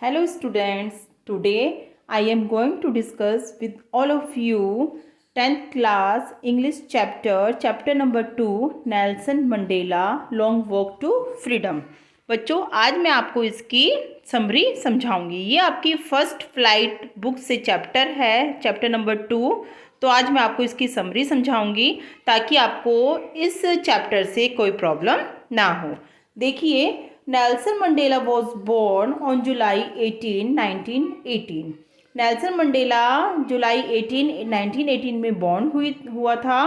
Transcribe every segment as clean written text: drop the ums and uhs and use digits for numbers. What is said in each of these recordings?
Hello students, today I am going to discuss with all of you 10th class English chapter number 2 Nelson Mandela Long Walk to Freedom। बच्चों आज मैं आपको इसकी summary समझाऊंगी। ये आपकी first flight book से chapter है, chapter number 2। तो आज मैं आपको इसकी समरी समझाऊंगी ताकि आपको इस चैप्टर से कोई प्रॉब्लम ना हो। देखिए, Nelson Mandela was born on July 18, 1918। Nelson Mandela जुलाई 18, 1918 में बॉर्न हुआ था।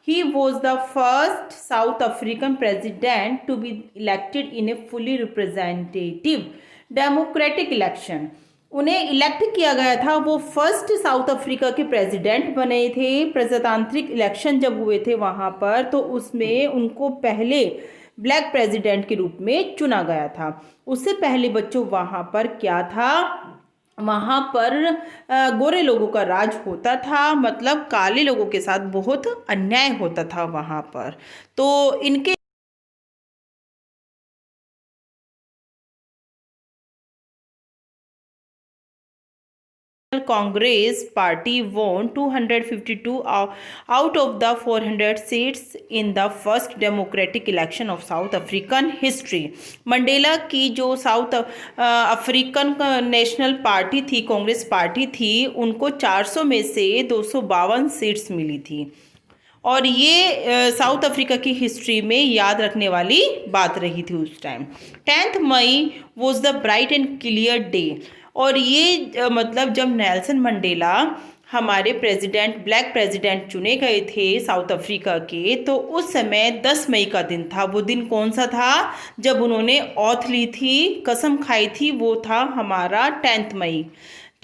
He was the first South African president to be elected in a fully representative democratic election. उन्हें इलेक्ट किया गया था, वो फर्स्ट साउथ अफ्रीका के प्रेसिडेंट बने थे। प्रजातांत्रिक इलेक्शन जब हुए थे वहाँ पर, तो उसमें उनको पहले ब्लैक प्रेसिडेंट के रूप में चुना गया था। उससे पहले बच्चों वहाँ पर क्या था, वहाँ पर गोरे लोगों का राज होता था, मतलब काले लोगों के साथ बहुत अन्याय होता था वहाँ पर। तो इनके Congress party won 252 out of the 400 seats in the first democratic election of South African history। Mandela की जो साउथ अफ्रीकन नेशनल पार्टी थी, कांग्रेस पार्टी थी, उनको 400 में से 252 सीट्स मिली थी। और ये साउथ अफ्रीका की हिस्ट्री में याद रखने वाली बात रही थी उस time. 10 May was the bright and clear day. और ये मतलब जब नेल्सन मंडेला हमारे प्रेसिडेंट, ब्लैक प्रेसिडेंट चुने गए थे साउथ अफ्रीका के, तो उस समय 10 मई का दिन था। वो दिन कौन सा था? जब उन्होंने ऑथ ली थी, कसम खाई थी, वो था हमारा 10 मई।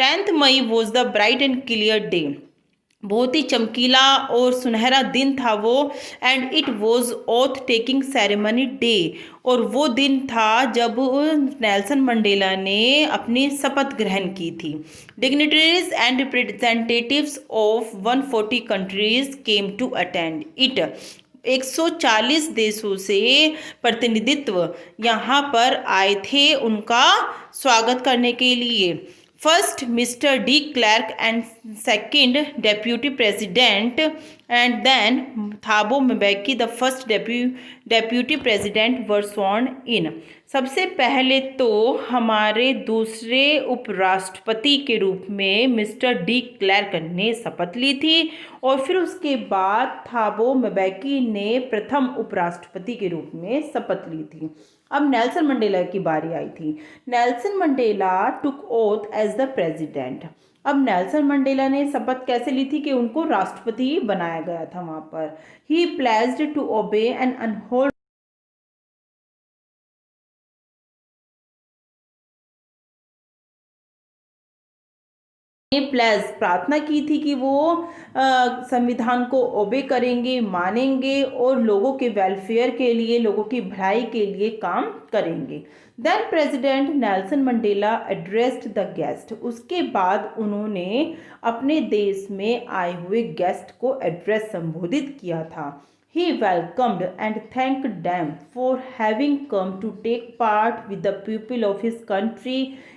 10 May was the bright and clear day. बहुत ही चमकीला और सुनहरा दिन था वो। And it was oath taking ceremony day. और वो दिन था जब नेल्सन मंडेला ने अपनी शपथ ग्रहण की थी। Dignitaries and representatives of 140 countries came to attend it. 140 देशों से प्रतिनिधित्व यहाँ पर आए थे उनका स्वागत करने के लिए। First mister de Klerk and second deputy president and then Thabo Mbeki the first deputy president were sworn in. सबसे पहले तो हमारे दूसरे उपराष्ट्रपति के रूप में मिस्टर डी क्लर्क ने शपथ ली थी, और फिर उसके बाद थाबो म्बेकी ने प्रथम उपराष्ट्रपति के रूप में शपथ ली थी। अब नेल्सन मंडेला की बारी आई थी। Nelson Mandela took oath as the president. अब नेल्सन मंडेला ने शपथ कैसे ली थी कि उनको राष्ट्रपति बनाया गया था वहां पर। He pledged to obey and uphold plus प्रार्थना की थी कि वो संविधान को ओबे करेंगे, मानेंगे और लोगों के वेलफेयर के लिए, लोगों की भलाई के लिए काम करेंगे। Then president Nelson Mandela addressed the guest. उसके बाद उन्होंने अपने देश में आए हुए गेस्ट को एड्रेस संबोधित किया था। He welcomed and thanked them for having come to take part with the people of his country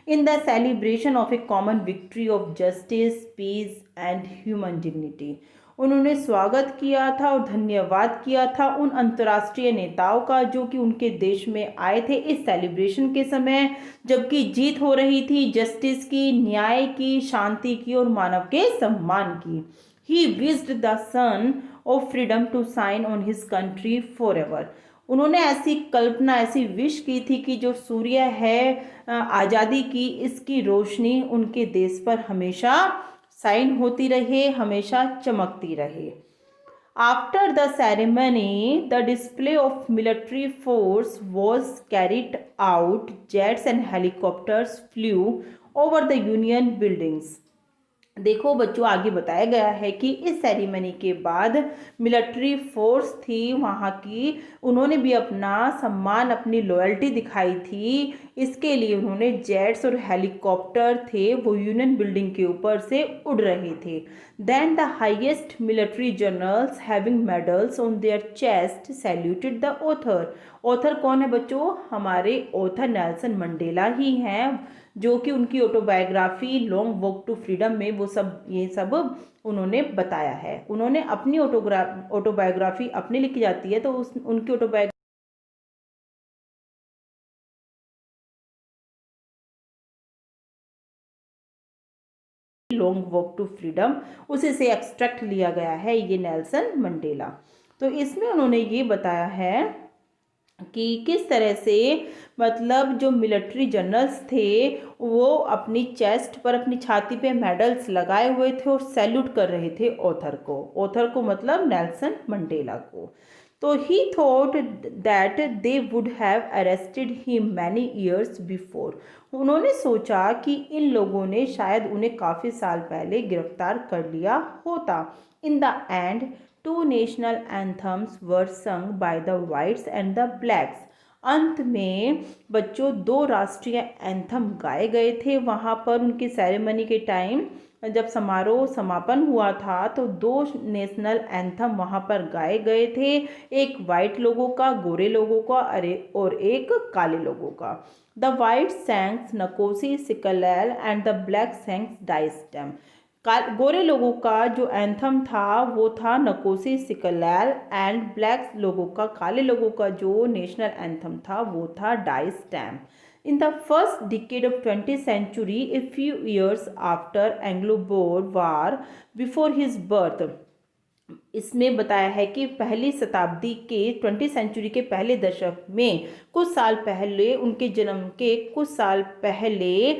in the celebration of a common victory of justice, peace and human dignity। उन्होंने स्वागत किया था और धन्यवाद किया था उन अंतर्राष्ट्रीय नेताओं का जो कि उनके देश में आए थे इस सेलिब्रेशन के समय, जबकि जीत हो रही थी जस्टिस की, न्याय की, शांति की और मानव के सम्मान की। He wished the sun of freedom to shine on his country forever। उन्होंने ऐसी कल्पना, ऐसी विश की थी कि जो सूर्य है आज़ादी की, इसकी रोशनी उनके देश पर हमेशा शाइन होती रहे, हमेशा चमकती रहे। After the ceremony, the display of military force was carried out. Jets and helicopters flew over the Union buildings। देखो बच्चों, आगे बताया गया है कि इस सेरेमनी के बाद मिलिट्री फोर्स थी वहाँ की, उन्होंने भी अपना सम्मान, अपनी लॉयल्टी दिखाई थी। इसके लिए उन्होंने जेट्स और हेलीकॉप्टर थे, वो यूनियन बिल्डिंग के ऊपर से उड़ रहे थे। Then the highest military generals having medals on their chest saluted the author. Author कौन है बच्चों? हमारे ऑथर नेल्सन मंडेला ही हैं, जो कि उनकी autobiography long walk to freedom में ये सब उन्होंने बताया है। उन्होंने अपनी ऑटोबायोग्राफी अपने लिखी जाती है, तो उनकी autobiography long walk to freedom, उसी से एक्सट्रैक्ट लिया गया है ये नेल्सन मंडेला। तो इसमें उन्होंने ये बताया है कि किस तरह से मतलब जो मिलिट्री जनरल्स थे वो अपनी चेस्ट पर, अपनी छाती पे मेडल्स लगाए हुए थे और सैल्यूट कर रहे थे ऑथर को मतलब नेल्सन मंडेला को। तो ही thought that they would have arrested him many years before. उन्होंने सोचा कि इन लोगों ने शायद उन्हें काफ़ी साल पहले गिरफ्तार कर लिया होता। In the end two national anthems were sung by the whites and the blacks. अंत में बच्चों दो राष्ट्रीय एंथम गाए गए थे वहाँ पर उनकी सेरेमनी के टाइम। जब समारोह समापन हुआ था तो दो नेशनल एंथम वहाँ पर गाए गए थे, एक वाइट लोगों का, गोरे लोगों का, और एक काले लोगों का। The white sang Nkosi Sikelel and the black sang Die Stem. गोरे लोगों का जो एंथम था वो था नकोसी सिकलैल एंड ब्लैक लोगों का, काले लोगों का जो नेशनल एंथम था वो था डाइस्टम। In the first decade of 20th century, a few years after Anglo-Boer War, before his birth, इसमें बताया है कि पहली शताब्दी के 20 सेंचुरी के पहले दशक में कुछ साल पहले, उनके जन्म के कुछ साल पहले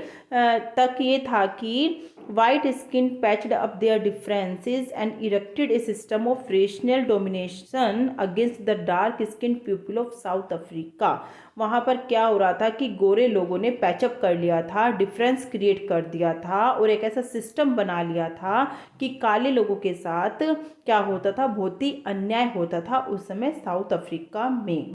तक ये था कि white skin patched up their differences and erected a system of racial domination against the dark skinned people of South Africa। वहाँ पर क्या हो रहा था कि गोरे लोगों ने पैचअप कर लिया था, डिफरेंस क्रिएट कर दिया था और एक ऐसा सिस्टम बना लिया था कि काले लोगों के साथ क्या होता था, बहुत ही अन्याय होता था उस समय साउथ अफ्रीका में।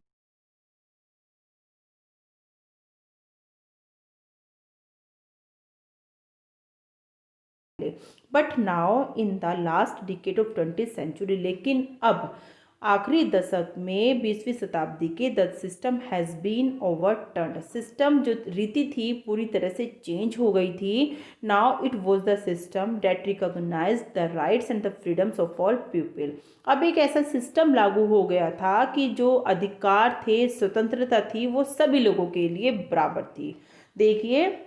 But now in the last decade of 20th century, लेकिन अब आखिरी दशक में 20वीं शताब्दी के the system has been overturned. System जो रीति थी पूरी तरह से चेंज हो गई थी। Now it was the system that recognise the rights and the freedoms of all people. अब एक ऐसा सिस्टम लागू हो गया था कि जो अधिकार थे, स्वतंत्रता थी, वो सभी लोगों के लिए बराबर थी। देखिए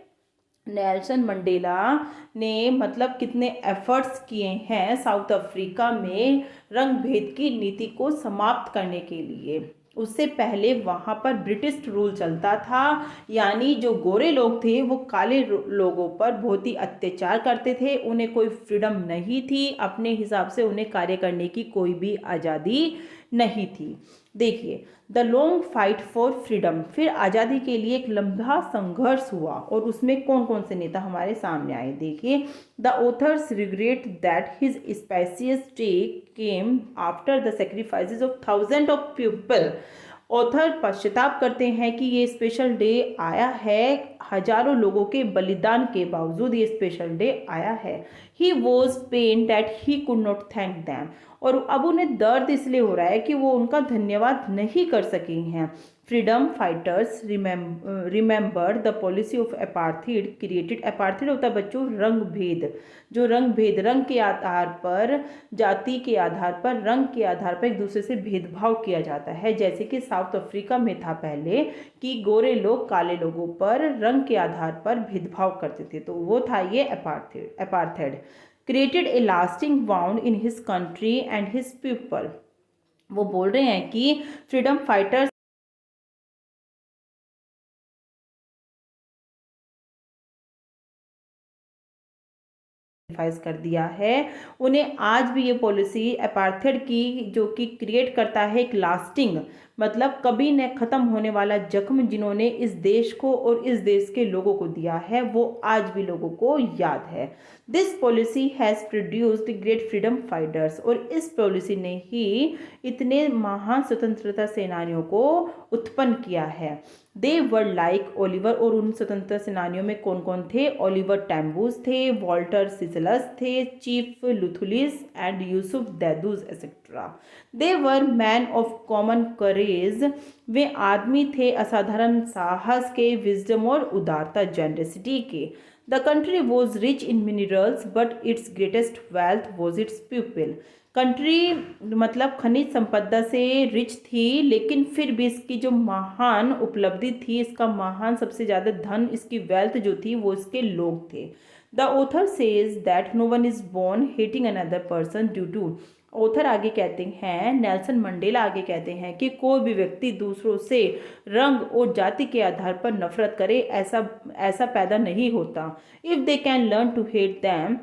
नेल्सन मंडेला ने मतलब कितने एफर्ट्स किए हैं साउथ अफ्रीका में रंग भेद की नीति को समाप्त करने के लिए। उससे पहले वहाँ पर ब्रिटिश रूल चलता था, यानी जो गोरे लोग थे वो काले लोगों पर बहुत ही अत्याचार करते थे, उन्हें कोई फ्रीडम नहीं थी, अपने हिसाब से उन्हें कार्य करने की कोई भी आज़ादी नहीं थी। देखिए the long fight for freedom, फिर आज़ादी के लिए एक लंबा संघर्ष हुआ और उसमें कौन कौन से नेता हमारे सामने आए। देखिए the author's regret that his spacious day came after the sacrifices of thousand of people. Author पश्चाताप करते हैं कि ये स्पेशल डे आया है, हजारों लोगों के बलिदान के बावजूद ये स्पेशल डे आया है। He was pain that he could not thank them, और अब उन्हें दर्द इसलिए हो रहा है कि वो उनका धन्यवाद नहीं कर सके हैं। Freedom fighters remember the policy of apartheid created. Apartheid होता है बच्चों रंग भेद, जो रंग भेद, रंग के आधार पर, जाति के आधार पर, रंग के आधार पर एक दूसरे से भेदभाव किया जाता है, जैसे कि साउथ अफ्रीका में था पहले कि गोरे लोग काले लोगों पर रंग के आधार पर भेदभाव करते थे, तो वो था ये apartheid. Created a lasting wound in his country and his people. वो बोल रहे हैं कि फ्रीडम फाइटर्स कर दिया है, उन्हें आज भी ये पॉलिसी अपार्थेड की जो कि क्रिएट करता है एक लास्टिंग, मतलब कभी न खत्म होने वाला जख्म जिन्होंने इस देश को और इस देश के लोगों को दिया है, वो आज भी लोगों को याद है। This policy has produced great freedom fighters, और इस पॉलिसी ने ही इतने महान स्वतंत्रता सेनानियों को उत्पन्न किया है। दे वर लाइक ओलिवर, और उन स्वतंत्रता सेनानियों में कौन कौन थे? ओलिवर टैम्बूज थे, वॉल्टर सिजलस थे, chief Luthuli's and Yusuf Dadoo's etcetera. They were man of common courage, वे आदमी थे असाधारण साहस के, विजडम और उदारता जेनरसिटी के। The country was rich in minerals but it's greatest wealth was it's people. Country मतलब खनिज संपदा से रिच थी, लेकिन फिर भी इसकी जो महान उपलब्धि थी, इसका महान सबसे ज़्यादा धन, इसकी वेल्थ जो थी वो इसके लोग थे। The author says that no one is born hating another person due to. Author आगे कहते हैं, नेल्सन मंडेला आगे कहते हैं कि कोई भी व्यक्ति दूसरों से रंग और जाति के आधार पर नफरत करे, ऐसा पैदा नहीं होता। If they can learn to hate them,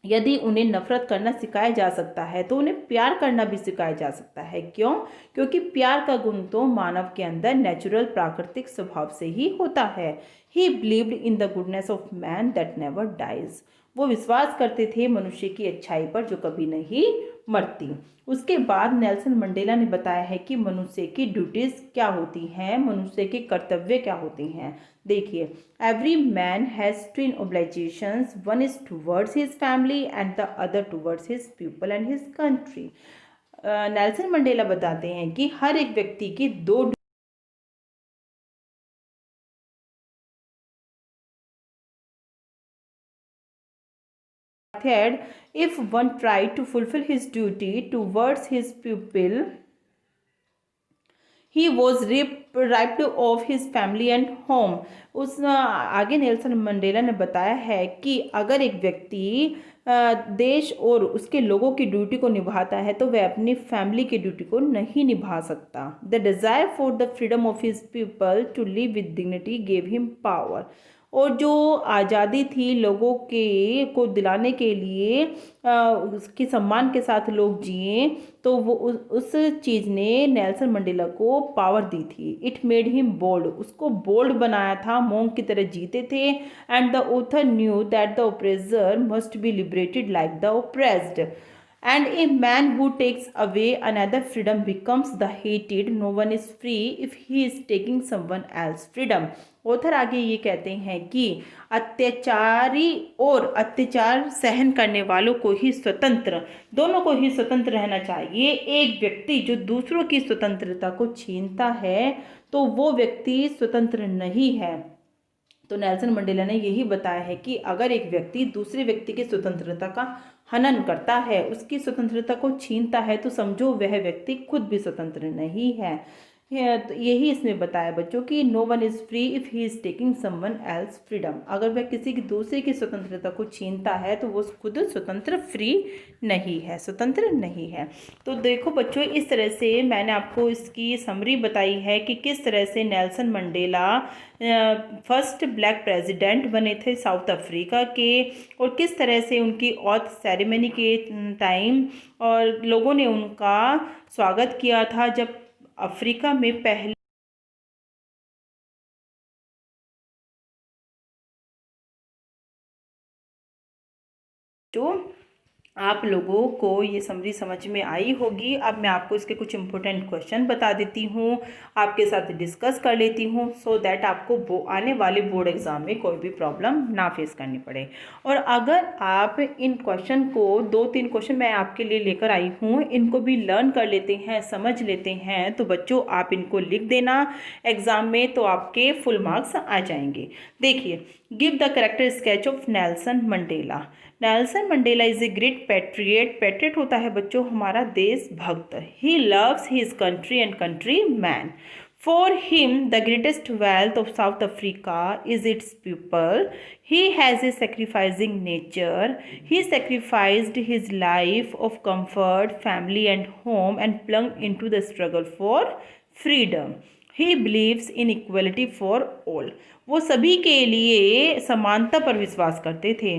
यदि उन्हें नफरत करना सिखाया जा सकता है तो उन्हें प्यार करना भी सिखाया जा सकता है। क्यों? क्योंकि प्यार का गुण तो मानव के अंदर नेचुरल प्राकृतिक स्वभाव से ही होता है। He believed in the goodness of man that never dies. वो विश्वास करते थे मनुष्य की अच्छाई पर जो कभी नहीं मरती। उसके बाद नेल्सन मंडेला ने बताया है कि मनुष्य की ड्यूटीज क्या होती हैं, मनुष्य के कर्तव्य क्या होते हैं। देखिए, every man has twin obligations, one is towards his family and the other towards his people and his country. Nelson Mandela बताते हैं कि हर एक व्यक्ति की दो Third, if one tried to fulfill his duty towards his pupil, he was ripped of his family and home. उस आगे Nelson Mandela ने बताया है कि अगर एक व्यक्ति देश और उसके लोगों की ड्यूटी को निभाता है तो वह अपनी फैमिली की ड्यूटी को नहीं निभा सकता। The desire for the freedom of his people to live with dignity gave him power. और जो आज़ादी थी लोगों के को दिलाने के लिए, उसके सम्मान के साथ लोग जिए, तो वो उस चीज़ ने नेल्सन मंडेला को पावर दी थी। इट मेड हिम बोल्ड, उसको बोल्ड बनाया था, मोंग की तरह जीते थे। And the author knew that the oppressor must be liberated like the oppressed, and a man who takes away another freedom becomes the hated. No one is free if he is taking someone else freedom. Author आगे ये कहते हैं कि अत्याचारी और अत्याचार सहन करने वालों को ही स्वतंत्र, दोनों को ही स्वतंत्र रहना चाहिए। एक व्यक्ति जो दूसरों की स्वतंत्रता को छीनता है तो वो व्यक्ति स्वतंत्र नहीं है। तो नेल्सन मंडेला ने यही बताया है कि अगर एक व्यक्ति दूसरे व्यक्ति की स्वतंत्रता का हनन करता है, उसकी स्वतंत्रता को छीनता है, तो समझो वह व्यक्ति खुद भी स्वतंत्र नहीं है। तो यही इसमें बताया बच्चों कि no one is free if he is taking someone else freedom. अगर वह किसी की दूसरे की स्वतंत्रता को छीनता है तो वो खुद स्वतंत्र फ्री नहीं है, स्वतंत्र नहीं है। तो देखो बच्चों, इस तरह से मैंने आपको इसकी समरी बताई है कि किस तरह से Nelson Mandela first black president बने थे साउथ अफ्रीका के, और किस तरह से उनकी ऑथ सेरेमनी के टाइम और लोगों ने उनका स्वागत किया था जब अफ्रीका में पहले जो आप लोगों को ये समरी समझ में आई होगी। अब मैं आपको इसके कुछ इंपॉर्टेंट क्वेश्चन बता देती हूँ, आपके साथ डिस्कस कर लेती हूँ, सो दैट आपको आने वाले बोर्ड एग्ज़ाम में कोई भी प्रॉब्लम ना फेस करनी पड़े। और अगर आप इन क्वेश्चन को, 2-3 क्वेश्चन मैं आपके लिए लेकर आई हूँ, इनको भी लर्न कर लेते हैं, समझ लेते हैं, तो बच्चों आप इनको लिख देना एग्ज़ाम में, तो आपके फुल मार्क्स आ जाएंगे। देखिए, give the character sketch of Nelson Mandela. Nelson Mandela is a great patriot. Patriot होता है बच्चों हमारा देशभक्त। He loves his country and country man. For him the greatest wealth of South Africa is its people. He has a sacrificing nature. He sacrificed his life of comfort, family and home and plunge into the struggle for freedom. He believes in equality for all. वो सभी के लिए समानता पर विश्वास करते थे।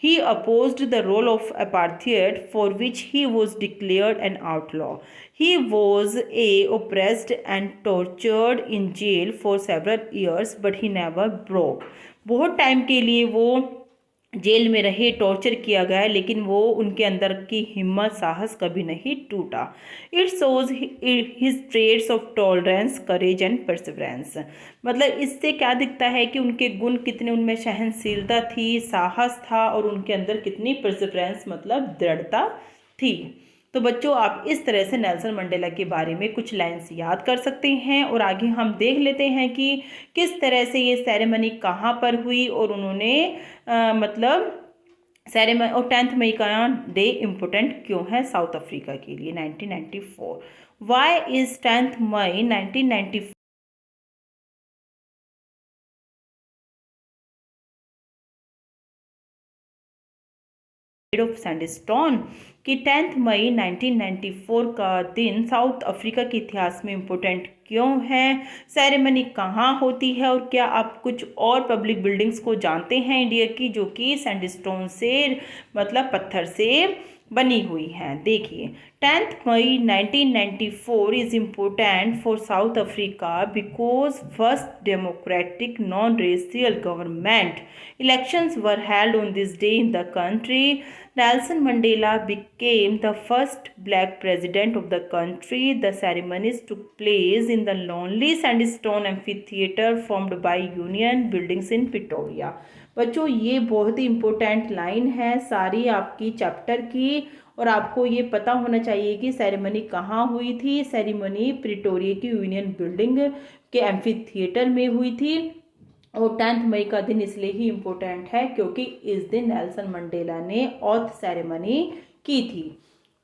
He opposed the rule of apartheid for which he was declared an outlaw. He was a oppressed and tortured in jail for several years but he never broke. बहुत टाइम के लिए वो जेल में रहे, टॉर्चर किया गया, लेकिन वो उनके अंदर की हिम्मत साहस कभी नहीं टूटा। It shows his traits of tolerance, courage and perseverance. मतलब इससे क्या दिखता है कि उनके गुण कितने, उनमें सहनशीलता थी, साहस था, और उनके अंदर कितनी परसिवरेंस मतलब दृढ़ता थी। तो बच्चों, आप इस तरह से नेल्सन मंडेला के बारे में कुछ लाइन्स याद कर सकते हैं, और आगे हम देख लेते हैं कि किस तरह से ये सेरेमनी कहाँ पर हुई, और उन्होंने मतलब सेरेमनी, और 10 मई का डे इम्पोर्टेंट क्यों है साउथ अफ्रीका के लिए 1994। Why is 10 May 1994 of sandstone कि 10 मई 1994 का दिन साउथ अफ्रीका के इतिहास में इम्पोर्टेंट क्यों है, सेरेमनी कहाँ होती है, और क्या आप कुछ और पब्लिक बिल्डिंग्स को जानते हैं इंडिया की जो कि सैंडस्टोन से मतलब पत्थर से बनी हुई हैं। देखिए, 10 May 1994 is important for south Africa because first democratic non racial government elections were held on this day in the country. Nelson Mandela became the first black president of the country. The ceremonies took place in the lonely sandstone amphitheater formed by Union Buildings in Pretoria. बच्चों, ये बहुत ही important line है सारी आपकी chapter की, और आपको ये पता होना चाहिए कि सेरेमनी कहाँ हुई थी। सेरेमनी प्रिटोरिया की यूनियन बिल्डिंग के एम्फी थिएटर में हुई थी, और 10 मई का दिन इसलिए ही इम्पोर्टेंट है क्योंकि इस दिन नेल्सन मंडेला ने ऑथ सेरेमनी की थी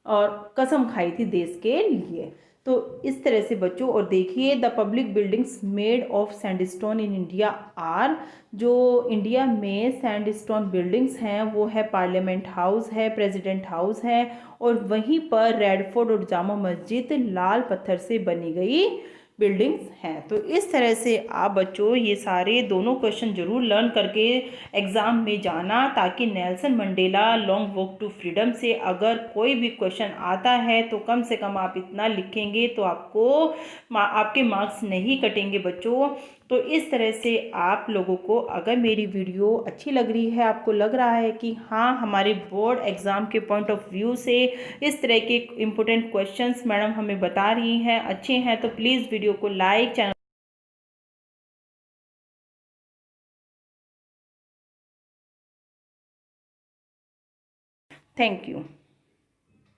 और कसम खाई थी देश के लिए। तो इस तरह से बच्चों, और देखिए, the public buildings made of sandstone in India are, जो इंडिया में सैंडस्टोन बिल्डिंग्स हैं वो है पार्लियामेंट हाउस है, प्रेसिडेंट हाउस है, और वहीं पर रेडफोर्ट और जामा मस्जिद लाल पत्थर से बनी गई बिल्डिंग्स हैं। तो इस तरह से आप बच्चों ये सारे दोनों क्वेश्चन जरूर लर्न करके एग्ज़ाम में जाना, ताकि Nelson Mandela long walk to freedom से अगर कोई भी क्वेश्चन आता है तो कम से कम आप इतना लिखेंगे तो आपको आपके मार्क्स नहीं कटेंगे बच्चों। तो इस तरह से आप लोगों को अगर मेरी वीडियो अच्छी लग रही है, आपको लग रहा है कि हाँ हमारे बोर्ड एग्ज़ाम के पॉइंट ऑफ व्यू से इस तरह के इम्पोर्टेंट क्वेश्चंस मैडम हमें बता रही हैं अच्छे हैं, तो प्लीज़ वीडियो को लाइक, चैनल, थैंक यू।